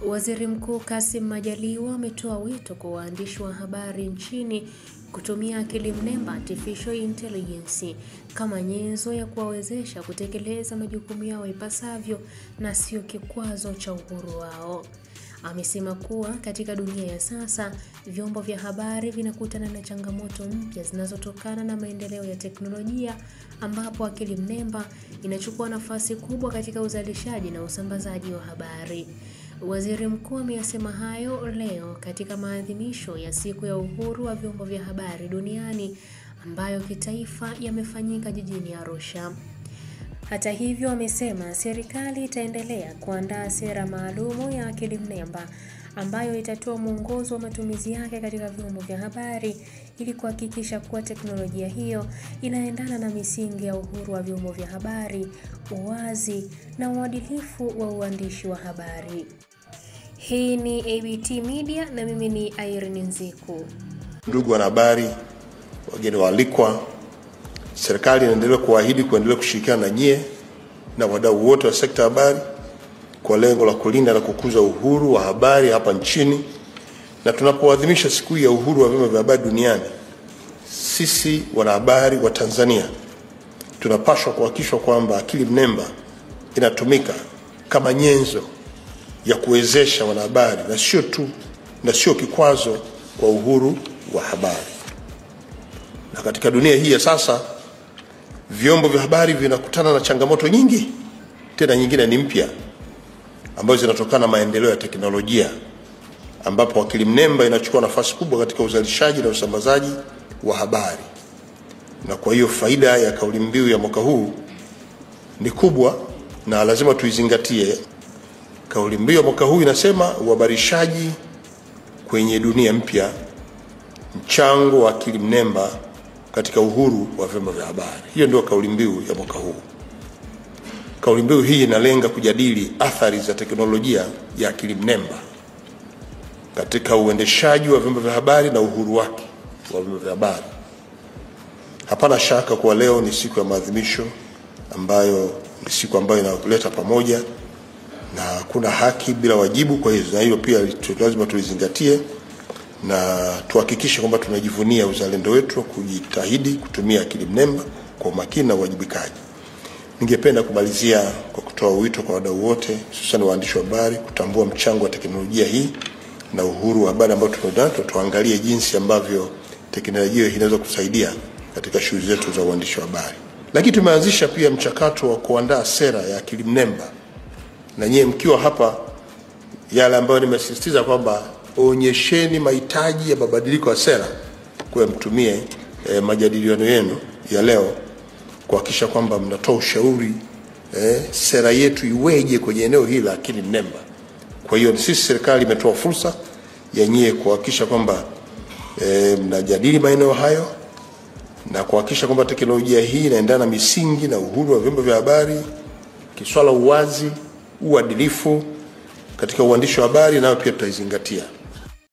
Waziri Mkuu Kassim Majaliwa ametoa wito kwa waandishi wa habari nchini kutumia akili mnemba artificial intelligence kama nyenzo ya kuwawezesha kutekeleza majukumu yao ipasavyo na sio kikwazo cha uhuru wao. Amesema kuwa katika dunia ya sasa, vyombo vya habari vinakutana na changamoto mpya zinazotokana na maendeleo ya teknolojia, ambapo akili mnemba inachukua nafasi kubwa katika uzalishaji na usambazaji wa habari. Waziri Mkuu ameyasema hayo leo katika maadhimisho ya siku ya uhuru wa vyombo vya habari duniani ambayo kitaifa yamefanyika jijini Arusha. Hata hivyo, amesema serikali itaendelea kuandaa sera maalumu ya akili mnemba ambayo itatoa mwongozo wa matumizi yake katika vyombo vya habari ili kuhakikisha kuwa teknolojia hiyo inaendana na misingi ya uhuru wa vyombo vya habari, uwazi na uadilifu wa uandishi wa habari. Hii ni ABT Media na mimi ni Irene Nziku. Ndugu wanahabari, wageni waalikwa, serikali inaendelea kuahidi kuendelea kushirikiana na nyie na wadau wote wa sekta ya habari kwa lengo la kulinda na kukuza uhuru wa habari hapa nchini. Na tunapoadhimisha siku ya uhuru wa vyombo vya habari duniani, sisi wanahabari wa Tanzania tunapaswa kuhakikisha kwamba akili mnemba inatumika kama nyenzo ya kuwezesha wanahabari na sio kikwazo kwa uhuru wa habari. Na katika dunia hii ya sasa, vyombo vya habari vinakutana na changamoto nyingi, tena nyingine ni mpya, ambazo zinatokana na maendeleo ya teknolojia, ambapo akili mnemba inachukua nafasi kubwa katika uzalishaji na usambazaji wa habari. Na kwa hiyo faida ya kauli mbiu ya mwaka huu ni kubwa na lazima tuizingatie. Kauli mbiu ya mwaka huu inasema uhabarishaji kwenye dunia mpya, mchango wa akili mnemba katika uhuru wa vyombo vya habari. Hiyo ndio kauli mbiu ya mwaka huu. Kauli mbiu hii inalenga kujadili athari za teknolojia ya akili mnemba katika uendeshaji wa vyombo vya habari na uhuru wake wa vyombo vya habari. Hapana shaka kwa leo ni siku ya maadhimisho ambayo ni siku ambayo inaleta pamoja na kuna haki bila wajibu. Kwa hiyo na hiyo pia lazima tulizingatie na tuhakikishe kwamba tunajivunia uzalendo wetu, kujitahidi kutumia akili mnemba kwa umakini na uwajibikaji. Ningependa kumalizia kwa kutoa wito kwa wadau wote, hususan waandishi wa habari, kutambua mchango wa teknolojia hii na uhuru wa habari ambao tunao. Tuangalie jinsi ambavyo teknolojia hii inaweza kusaidia katika shughuli zetu za uandishi wa habari. Lakini tumeanzisha pia mchakato wa kuandaa sera ya akili mnemba, na nyie mkiwa hapa, yale ambayo nimesisitiza kwamba onyesheni mahitaji ya mabadiliko ya sera kwa mtumie majadiliano yenu ya leo kuhakikisha kwamba mnatoa ushauri sera yetu iweje kwenye eneo hili la akili mnemba. Kwa hiyo sisi serikali imetoa fursa ya nyie kuhakikisha kwamba mnajadili maeneo hayo na kuhakikisha kwamba teknolojia hii inaendana na misingi na uhuru wa vyombo vya habari, kiswala uwazi, uadilifu katika uandishi wa habari, nayo pia tutaizingatia.